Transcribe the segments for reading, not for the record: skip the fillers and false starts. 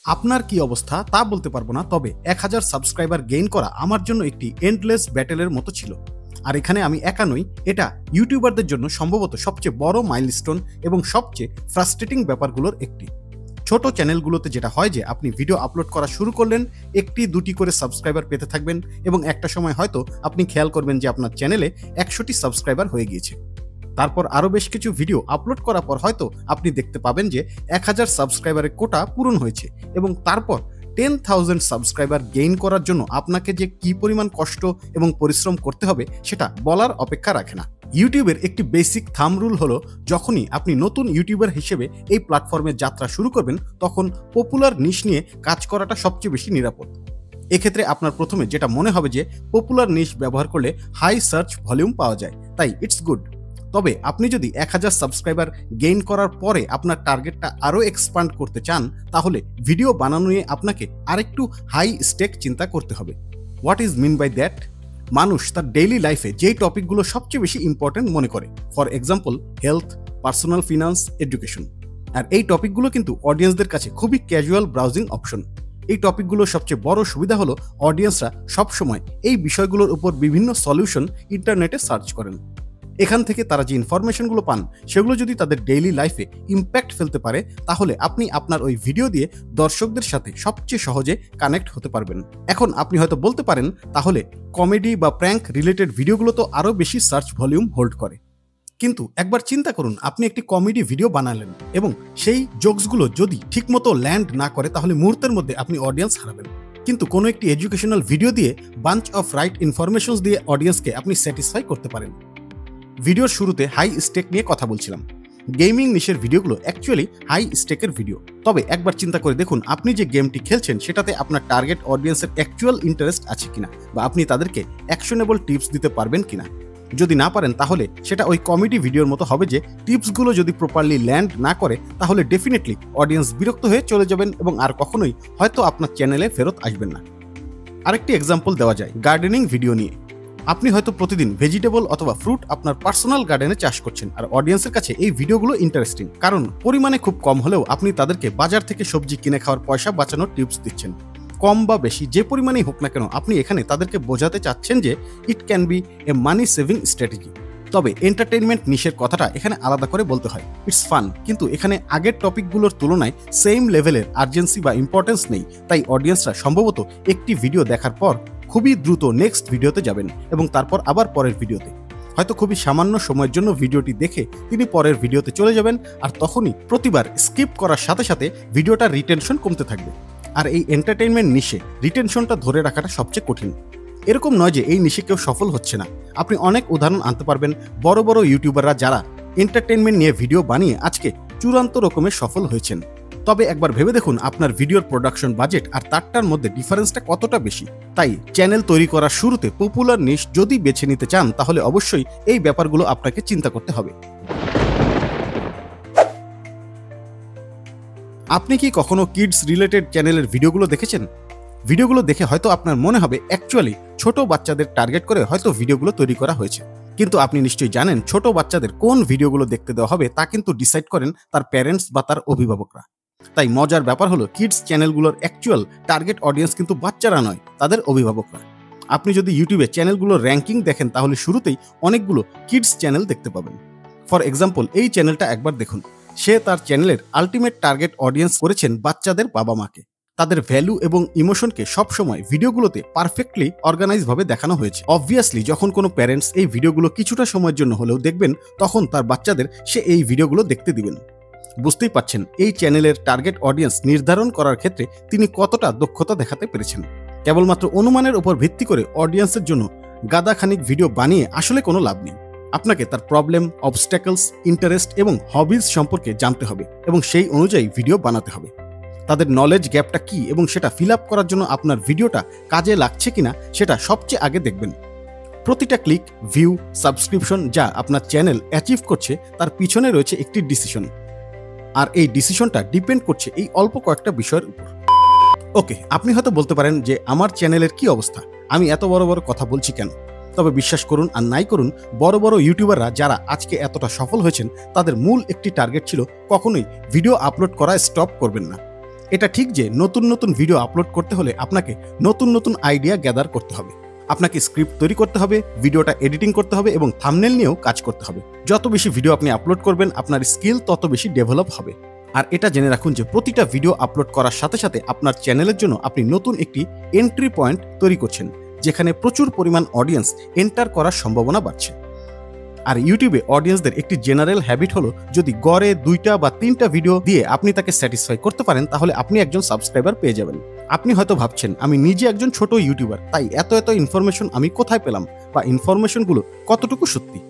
আপনার কি অবস্থা তা বলতে পারবো না, তবে 1000 সাবস্ক্রাইবার গেইন করা আমার জন্য একটি এন্ডলেস ব্যাটেলের মতো ছিল। আর এখানে আমি একা নই, এটা ইউটিউবারদের জন্য সম্ভবত সবচেয়ে বড় মাইলস্টোন এবং সবচেয়ে ফ্রাস্ট্রেটিং ব্যাপারগুলোর একটি। ছোট চ্যানেলগুলোতে যেটা হয় যে আপনি ভিডিও আপলোড করা শুরু করলেন, একটি দুটি করে সাবস্ক্রাইবার পেতে থাকবেন এবং একটা সময় হয়তো আপনি খেয়াল করবেন যে আপনার চ্যানেলে 100টি সাবস্ক্রাইবার হয়ে গিয়েছে। তারপর আরও বেশ কিছু ভিডিও আপলোড করার পর হয়তো আপনি দেখতে পাবেন যে 1000 সাবস্ক্রাইবারের কোটা পূরণ হয়েছে এবং তারপর 10,000 সাবস্ক্রাইবার গেইন করার জন্য আপনাকে যে কি পরিমাণ কষ্ট এবং পরিশ্রম করতে হবে সেটা বলার অপেক্ষা রাখে না। ইউটিউবের একটি বেসিক থাম্ব রুল হলো, যখনই আপনি নতুন ইউটিউবার হিসেবে এই প্ল্যাটফর্মে যাত্রা শুরু করবেন তখন পপুলার নিশ নিয়ে কাজ করাটা সবচেয়ে বেশি নিরাপদ। এক্ষেত্রে আপনার প্রথমে যেটা মনে হবে যে পপুলার নিশ ব্যবহার করলে হাই সার্চ ভলিউম পাওয়া যায়, তাই ইটস গুড। তবে আপনি যদি 1000 সাবস্ক্রাইবার গেইন করার পরে আপনার টার্গেটটা আরও এক্সপান্ড করতে চান, তাহলে ভিডিও বানানো নিয়ে আপনাকে আরেকটু হাই স্টেক চিন্তা করতে হবে। What is mean by that? মানুষ তার ডেইলি লাইফে যেই টপিকগুলো সবচেয়ে বেশি ইম্পর্টেন্ট মনে করে, for example health, personal finance, education, আর এই টপিকগুলো কিন্তু অডিয়েন্সদের কাছে খুবই ক্যাজুয়াল ব্রাউজিং অপশন। এই টপিকগুলোর সবচেয়ে বড় সুবিধা হলো অডিয়েন্সরা সবসময় এই বিষয়গুলোর উপর বিভিন্ন সলিউশন ইন্টারনেটে সার্চ করেন। এখান থেকে তারা যে ইনফরমেশনগুলো পান সেগুলো যদি তাদের ডেইলি লাইফে ইম্প্যাক্ট ফেলতে পারে, তাহলে আপনি আপনার ওই ভিডিও দিয়ে দর্শকদের সাথে সবচেয়ে সহজে কানেক্ট হতে পারবেন। এখন আপনি হয়তো বলতে পারেন, তাহলে কমেডি বা প্র্যাঙ্ক রিলেটেড ভিডিওগুলো তো আরও বেশি সার্চ ভলিউম হোল্ড করে। কিন্তু একবার চিন্তা করুন, আপনি একটি কমেডি ভিডিও বানালেন এবং সেই জোকসগুলো যদি ঠিকমতো ল্যান্ড না করে তাহলে মুহূর্তের মধ্যে আপনি অডিয়েন্স হারাবেন। কিন্তু কোনো একটি এডুকেশনাল ভিডিও দিয়ে বাঞ্চ অফ রাইট ইনফরমেশনস দিয়ে অডিয়েন্সকে আপনি স্যাটিসফাই করতে পারেন। ভিডিওর শুরুতে হাই স্টেক নিয়ে কথা বলছিলাম। গেমিং নিশের ভিডিওগুলো অ্যাকচুয়ালি হাই স্টেকের ভিডিও। তবে একবার চিন্তা করে দেখুন, আপনি যে গেমটি খেলছেন সেটাতে আপনার টার্গেট অডিয়েন্সের অ্যাকচুয়াল ইন্টারেস্ট আছে কিনা, বা আপনি তাদেরকে অ্যাকশনেবল টিপস দিতে পারবেন কিনা। যদি না পারেন তাহলে সেটা ওই কমেডি ভিডিওর মতো হবে যে টিপসগুলো যদি প্রপারলি ল্যান্ড না করে তাহলে ডেফিনেটলি অডিয়েন্স বিরক্ত হয়ে চলে যাবেন এবং আর কখনোই হয়তো আপনার চ্যানেলে ফেরত আসবেন না। আরেকটি এক্সাম্পল দেওয়া যায় গার্ডেনিং ভিডিও নিয়ে। আপনি হয়তো প্রতিদিন ভেজিটেবল অথবা ফ্রুট আপনার পার্সোনাল গার্ডেনে চাষ করছেন, আর অডিয়েন্সের কাছে এই ভিডিওগুলো ইন্টারেস্টিং, কারণ পরিমাণে খুব কম হলেও আপনি তাদেরকে বাজার থেকে সবজি কিনে খাওয়ার পয়সা বাঁচানোর টিপস দিচ্ছেন। কম বা বেশি যে পরিমাণেই হোক না কেন, আপনি এখানে তাদেরকে বোঝাতে চাচ্ছেন যে it can B A money saving strategy. তবে এন্টারটেইনমেন্ট নিশের কথাটা এখানে আলাদা করে বলতে হয়। ইটস ফান, কিন্তু এখানে আগের টপিকগুলোর তুলনায় সেম লেভেলের আর্জেন্সি বা ইম্পর্টেন্স নেই, তাই অডিয়েন্সরা সম্ভবত একটি ভিডিও দেখার পর খুবই দ্রুত নেক্সট ভিডিওতে যাবেন এবং তারপর আবার পরের ভিডিওতে। হয়তো খুবই সামান্য সময়ের জন্য ভিডিওটি দেখে তিনি পরের ভিডিওতে চলে যাবেন, আর তখনই প্রতিবার স্কিপ করার সাথে সাথে ভিডিওটার রিটেনশন কমতে থাকবে। আর এই এন্টারটেইনমেন্ট নিশে রিটেনশনটা ধরে রাখাটা সবচেয়ে কঠিন। এরকম নয় যে এই নিশে কেউ সফল হচ্ছে না। আপনি অনেক উদাহরণ আনতে পারবেন বড় বড় ইউটিউবাররা যারা এন্টারটেইনমেন্ট নিয়ে ভিডিও বানিয়ে আজকে চূড়ান্ত রকমের সফল হয়েছেন। তবে একবার ভেবে দেখুন আপনার ভিডিওর প্রোডাকশন বাজেট আর তারটার মধ্যে ডিফারেন্সটা কতটা বেশি। তাই চ্যানেল তৈরি করার শুরুতে পপুলার নিশ যদি বেছে নিতে চান তাহলে অবশ্যই এই ব্যাপারগুলো আপনাকে চিন্তা করতে হবে। আপনি কি কখনো কিডস রিলেটেড চ্যানেলের ভিডিওগুলো দেখেছেন? ভিডিওগুলো দেখে হয়তো আপনার মনে হবে অ্যাকচুয়ালি ছোট বাচ্চাদের টার্গেট করে হয়তো ভিডিওগুলো তৈরি করা হয়েছে। কিন্তু আপনি নিশ্চয়ই জানেন ছোট বাচ্চাদের কোন ভিডিওগুলো দেখতে দেওয়া হবে তা কিন্তু ডিসাইড করেন তার প্যারেন্টস বা তার অভিভাবকরা। তাই মজার ব্যাপার হলো কিডস চ্যানেলগুলোর অ্যাকচুয়াল টার্গেট অডিয়েন্স কিন্তু বাচ্চারা নয়, তাদের অভিভাবকরা। আপনি যদি ইউটিউবে চ্যানেলগুলোর র্যাঙ্কিং দেখেন তাহলে শুরুতেই অনেকগুলো কিডস চ্যানেল দেখতে পাবেন। ফর এক্সাম্পল এই চ্যানেলটা একবার দেখুন। সে তার চ্যানেলের আলটিমেট টার্গেট অডিয়েন্স করেছেন বাচ্চাদের বাবা মাকে। তাদের ভ্যালু এবং ইমোশনকে সবসময় ভিডিওগুলোতে পারফেক্টলি অর্গানাইজ ভাবে দেখানো হয়েছে। অবভিয়াসলি যখন কোনো প্যারেন্টস এই ভিডিওগুলো কিছুটা সময়ের জন্য হলেও দেখবেন, তখন তার বাচ্চাদের সে এই ভিডিওগুলো দেখতে দিবেন। বুঝতেই পাচ্ছেন এই চ্যানেলের টার্গেট অডিয়েন্স নির্ধারণ করার ক্ষেত্রে তিনি কতটা দক্ষতা দেখাতে পেরেছেন। কেবলমাত্র অনুমানের উপর ভিত্তি করে অডিয়েন্সের জন্য গাদাখানিক ভিডিও বানিয়ে আসলে কোনো লাভ নেই। আপনাকে তার প্রবলেম, অবস্ট্যাকলস, ইন্টারেস্ট এবং হবিজ সম্পর্কে জানতে হবে এবং সেই অনুযায়ী ভিডিও বানাতে হবে। তাদের নলেজ গ্যাপটা কি এবং সেটা ফিল আপ করার জন্য আপনার ভিডিওটা কাজে লাগছে কিনা সেটা সবচেয়ে আগে দেখবেন। প্রতিটা ক্লিক, ভিউ, সাবস্ক্রিপশন যা আপনার চ্যানেল অ্যাচিভ করছে তার পিছনে রয়েছে একটি ডিসিশন, আর এই ডিসিশনটা ডিপেন্ড করছে এই অল্প কয়েকটা বিষয়ের উপর। ওকে, আপনি হয়তো বলতে পারেন যে আমার চ্যানেলের কি অবস্থা, আমি এত বড় বড় কথা বলছি কেন? তবে বিশ্বাস করুন আর নাই করুন, বড় বড় ইউটিউবাররা যারা আজকে এতটা সফল হয়েছেন তাদের মূল একটি টার্গেট ছিল কখনোই ভিডিও আপলোড করা স্টপ করবেন না। এটা ঠিক যে নতুন নতুন ভিডিও আপলোড করতে হলে আপনাকে নতুন নতুন আইডিয়া গ্যাদার করতে হবে। আপনাকে স্ক্রিপ্ট তৈরি করতে হবে, ভিডিওটা এডিটিং করতে হবে এবং থাম্বনেল নিয়েও কাজ করতে হবে। যত বেশি ভিডিও আপনি আপলোড করবেন আপনার স্কিল তত বেশি ডেভেলপ হবে। আর এটা জেনে রাখুন যে প্রতিটা ভিডিও আপলোড করার সাথে সাথে আপনার চ্যানেলের জন্য আপনি নতুন একটি এন্ট্রি পয়েন্ট তৈরি করছেন, যেখানে প্রচুর পরিমাণ অডিয়েন্স এন্টার করার সম্ভাবনা বাড়ছে। আর ইউটিউবে অডিয়েন্সদের একটি জেনারেল হ্যাবিট হলো, যদি গড়ে 2টা বা 3টা ভিডিও দিয়ে আপনি তাকে স্যাটিসফাই করতে পারেন তাহলে আপনি একজন সাবস্ক্রাইবার পেয়ে যাবেন। আপনি হয়তো ভাবছেন আমি নিজে একজন ছোট ইউটিউবার, তাই এত এত ইনফরমেশন আমি কোথায় পেলাম বা ইনফরমেশনগুলো কতটুকু সত্যি।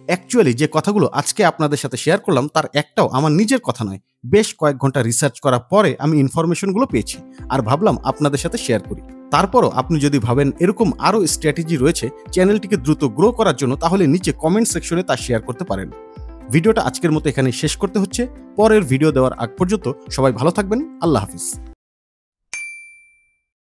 অ্যাকচুয়ালি যে কথাগুলো আজকে আপনাদের সাথে শেয়ার করলাম তার একটাও আমার নিজের কথা নয়। বেশ কয়েক ঘন্টা রিসার্চ করার পরে আমি ইনফরমেশনগুলো পেয়েছি আর ভাবলাম আপনাদের সাথে শেয়ার করি। তারপরও আপনি যদি ভাবেন এরকম আরও স্ট্র্যাটেজি রয়েছে চ্যানেলটিকে দ্রুত গ্রো করার জন্য, তাহলে নিচে কমেন্ট সেকশনে তা শেয়ার করতে পারেন। ভিডিওটা আজকের মতো এখানে শেষ করতে হচ্ছে। পরের ভিডিও দেওয়ার আগ পর্যন্ত সবাই ভালো থাকবেন। আল্লাহ হাফিজ।